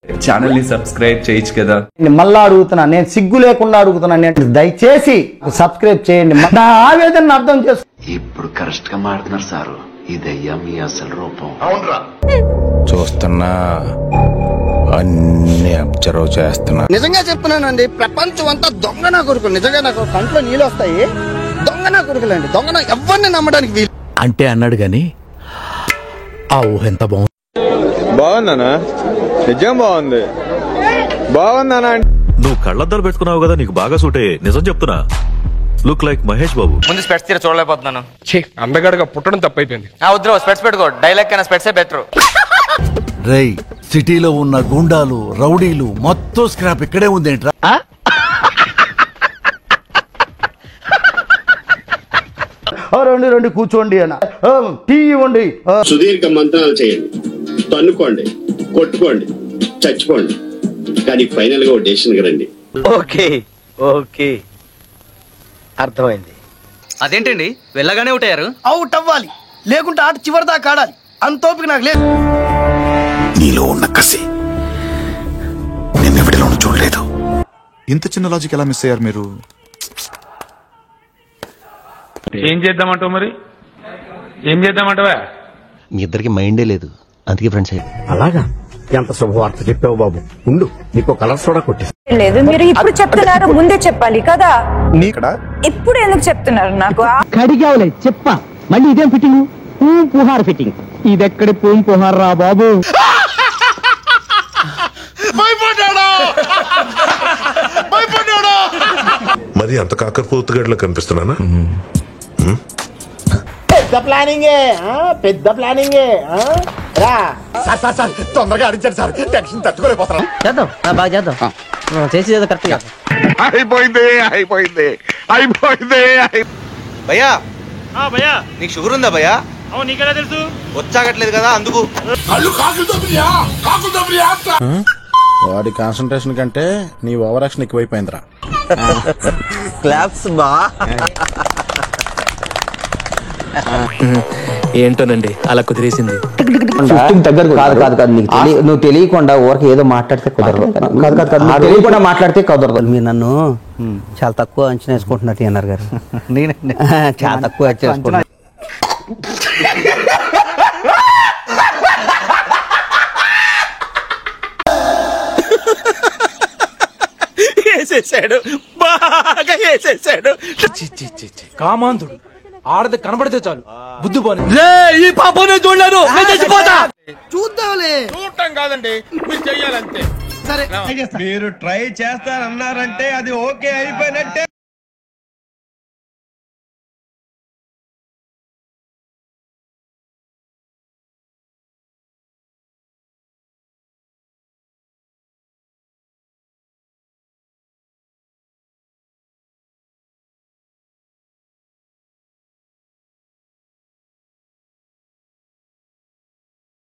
Channel ని subscribe చేయొచ్చు కదా. మళ్ళా అడుగుతున్నా, నేను సిగ్గు లేకుండా అడుగుతున్నాను, దయచేసి సబ్స్క్రైబ్ చేయండి. నా ఆవేదన అర్థం చేసుకో. ఇప్పుడు కరెక్ట్ గా మాట్లాడుతున్నారు సారు. ఇదయ్యా మీ అసలు రూపం. అవునరా, చూస్తున్నా, అన్ని అబ్జర్వ్ చేస్తున్నా. నిజంగా చెప్తున్నానండి, ప్రపంచం అంతా దొంగ నా కొడుకులు. నిజంగా నాకు కంట్లో నీళ్ళు వస్తాయి. దొంగ నా కొడుకులండి, దొంగ నా ఎవరిని నమ్మడానికి వీలు అంటే అన్నాడు గాని ఆ ఊహ ఎంత బాగుంది. బాగుందనా? నిజం బాగుంది. బాగుందనా? నువ్వు కళ్ళద్దాలు పెట్టుకున్నావు కదా, నీకు బాగా సూట్ అయ్యే. నిజం చెప్తున్నా, లుక్ లైక్ మహేష్ బాబు. ముందు స్పెట్స్ తీర చూడలేకపోతున్నాను. అందగాడుగా పుట్టడం తప్పైపోయింది. వద్దు, స్పెట్స్ పెట్టుకో. డైలాగ్ కన్నా స్పెట్సే బెటర్. రై, సిటీలో ఉన్న గుండాలు, రౌడీలు మొత్తం స్క్రాప్ ఇక్కడే ఉందేంట్రా? రెండు కూర్చోండి అన్న, టీ ఇవ్వండి. సుదీర్ఘ మంత్రాలు చేయండి, తన్నుకోండి, కొట్టుకోండి, చచ్చిపోండి, కానీ ఫైనల్ గా డెసిషన్ రండి. ఓకే ఓకే, అర్థమైంది. అదేంటండి వెళ్ళగానే అవుట్ అయ్యారు? అవుట్ అవ్వాలి, లేకుంటే ఆట చివరి దాకా ఆడాలి. అంత ఓపిక నాకు లేదు. నీలో ఉన్న కసి నిన్నెవిడిలోనూ చూడలేదు. ఇంత చిన్న లాజిక్ ఎలా మిస్ అయ్యారు మీరు? ఏం చేద్దామంటావు మరి? ఏం చేద్దామంటావా? మీ ఇద్దరికి మైండే లేదు, అందుకే ఫ్రెండ్స్ అయ్యి. అలాగా? ఎంత శుభవార్త చెప్పావు బాబు. ఉండు, నీకు కలర్ సోడా కొట్టిస్తా. లేదు, మీరు ఇప్పుడు చెప్తున్నారు, ముందే చెప్పాలి కదా. ఇప్పుడు ఎందుకు చెప్తున్నారు నాకు? కడిగావులే చెప్పా, మళ్ళీ ఇదేం ఫిట్టింగ్? పుహార్ ఫిట్టింగ్. ఇదెక్కడి పుహార్ రా బాబు. మరి అంత కాకరపోతుగడ్లో కనిపిస్తున్నానా? పెద్ద ప్లానింగే, పెద్ద ప్లానింగే. తొందరగా అడిచారు సార్, టెన్షన్ తట్టుకోలేకపోతున్నాం. చేద్దాం, బాగా చేద్దాం. చేసి కరెక్ట్ చేద్దాం. అయిపోయింది అయిపోయింది అయిపోయింది. భయ్యా భయ్యా, నీకు షుగర్ ఉందా భయ్యా? నీకెలా తెలుసు? వచ్చాగట్లేదు కదా అందుకు. వాడి కాన్సన్ట్రేషన్ కంటే నీ ఓవర్ యాక్షన్ ఎక్కువైపోయిందిరా. క్లాప్స్ బా. ఏంటోనండి అలా కుదిరేసింది. నువ్వు తెలియకుండా ఊరికి ఏదో మాట్లాడితే కుదరదు. తెలియకుండా మాట్లాడితే కుదరదు. మీరు నన్ను చాలా తక్కువ అంచనా వేసుకుంటున్నట్టు అన్నారు గారు. చాలా తక్కువ వేసుకుంటున్నా. వేసేసాడు, బాగా వేసేసాడు. కామాంధుడు, ఆడది కనబడితే చాలు బుద్ధి పోని. ఈ పాపనే చూడలేను, చూద్దాంలే. చూడటం కాదండి, మీరు చెయ్యాలంతే. సరే, మీరు ట్రై చేస్తారన్నారంటే అది ఓకే అయిపోయినట్టే.